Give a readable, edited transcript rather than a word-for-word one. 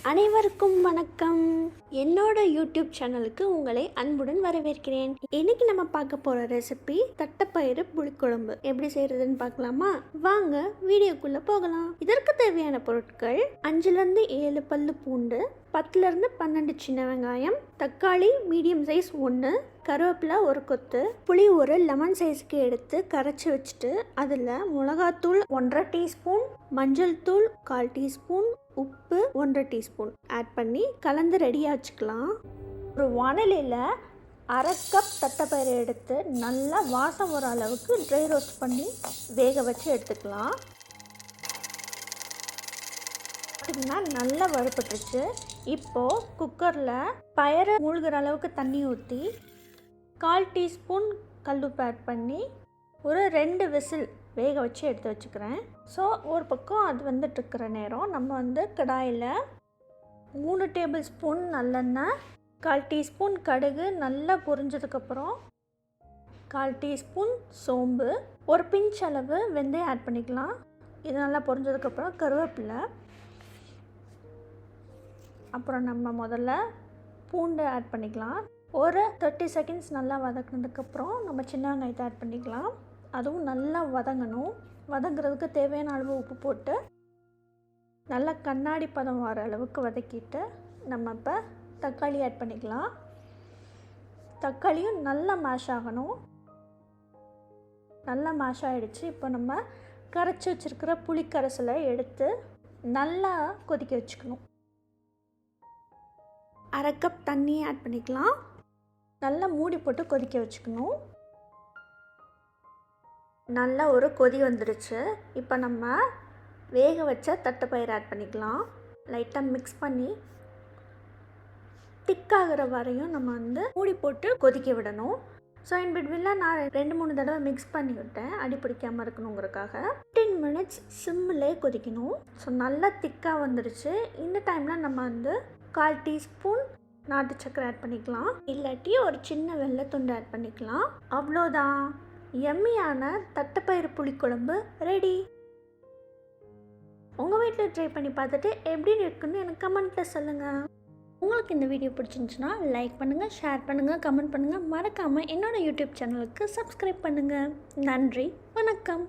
அனைவருக்கும் வணக்கம். என்னோட யூடியூப் சேனலுக்கு உங்களை அன்புடன் வரவேற்கிறேன். இன்னைக்கு நம்ம பார்க்க போற ரெசிபி தட்டைப்பயிறு புளிக்குழம்பு. எப்படி செய்யறதுன்னு பார்க்கலாமா? வாங்க வீடியோக்குள்ள போகலாம். இதற்கு தேவையான பொருட்கள் 5லேருந்து 7 பல்லு பூண்டு, 10லேருந்து 12 சின்ன வெங்காயம், தக்காளி மீடியம் சைஸ் 1, கருவேப்பிலை ஒரு கொத்து, புளி ஒரு லெமன் சைஸ்க்கு எடுத்து கரைச்சி வச்சுட்டு அதில் மிளகாத்தூள் 1.5 டீஸ்பூன், மஞ்சள் தூள் 1/4 டீஸ்பூன், உப்பு 1.5 டீஸ்பூன் ஆட் பண்ணி கலந்து ரெடியாக வச்சுக்கலாம். ஒரு வானிலையில் 1/2 கப் தட்டைப்பயிரை எடுத்து நல்லா வாசம் வர அளவுக்கு ட்ரை ரோஸ்ட் பண்ணி வேக வச்சு எடுத்துக்கலாம். பார்த்திங்கன்னா நல்லா வறுபட்டுருச்சு. இப்போது குக்கரில் பயிரை மூழ்கிற அளவுக்கு தண்ணி ஊற்றி 1/4 டீஸ்பூன் கல்லுப்பு ஆட் பண்ணி ஒரு 2 விசில் வேக வச்சு எடுத்து வச்சுக்கிறேன். ஸோ ஒரு பக்கம் அது வந்துட்டுருக்கிற நேரம் நம்ம கடாயில் 3 டேபிள் ஸ்பூன் நல்லெண்ணெய், 1/4 டீஸ்பூன் கடுகு நல்லா பொரிஞ்சதுக்கப்புறம் 1/4 டீஸ்பூன் சோம்பு, ஒரு பிஞ்ச் அளவு வெந்தயம் ஆட் பண்ணிக்கலாம். இது நல்லா பொரிஞ்சதுக்கப்புறம் கருவேப்பிலை, அப்புறம் நம்ம முதல்ல பூண்டு ஆட் பண்ணிக்கலாம். ஒரு 30 செகண்ட்ஸ் நல்லா வதக்கினதுக்கப்புறம் நம்ம சின்ன வெங்காயத்தை ஆட் பண்ணிக்கலாம். அதுவும் நல்லா வதங்கணும். வதங்குறதுக்கு தேவையான அளவு உப்பு போட்டு நல்லா கண்ணாடி பதம் வர அளவுக்கு வதக்கிட்டு நம்ம இப்போ தக்காளி ஆட் பண்ணிக்கலாம். தக்காளியும் நல்லா மேஷ் ஆகணும். நல்லா மேஷ் ஆகிடுச்சு. இப்போ நம்ம கரைச்சி வச்சுருக்கிற புளிக்கரைசலை எடுத்து நல்லா கொதிக்க வச்சுக்கணும். 1/2 கப் தண்ணியை ஆட் பண்ணிக்கலாம். நல்லா மூடி போட்டு கொதிக்க வச்சுக்கணும். நல்லா ஒரு கொதி வந்துடுச்சு. இப்போ நம்ம வேக வச்ச தட்டைப்பயிறு ஆட் பண்ணிக்கலாம். லைட்டாக மிக்ஸ் பண்ணி திக்காகிற வரையும் நம்ம மூடி போட்டு கொதிக்க விடணும். ஸோ இன் பிட்வீனில் நான் 2-3 தடவை மிக்ஸ் பண்ணி விட்டேன், அடி பிடிக்காமல் இருக்கணுங்கிறதுக்காக. 15 மினிட்ஸ் சிம்மிலே கொதிக்கணும். ஸோ நல்லா திக்காக வந்துடுச்சு. இந்த டைமில் நம்ம 1/4 டீஸ்பூன் நாட்டு சக்கரை ஆட் பண்ணிக்கலாம். இல்லாட்டி ஒரு சின்ன வெள்ளைத்துண்டு ஆட் பண்ணிக்கலாம். அவ்வளோதான், எம்மியான தட்டைப்பயிறு புளிக்குழம்பு ரெடி. உங்கள் வீட்டில் ட்ரை பண்ணி பார்த்துட்டு எப்படி இருக்குன்னு எனக்கு கமெண்ட்டில் சொல்லுங்கள். உங்களுக்கு இந்த வீடியோ பிடிச்சிருந்துச்சுன்னா லைக் பண்ணுங்கள், ஷேர் பண்ணுங்கள், கமெண்ட் பண்ணுங்கள். மறக்காமல் என்னோடய யூடியூப் சேனலுக்கு சப்ஸ்கிரைப் பண்ணுங்கள். நன்றி, வணக்கம்.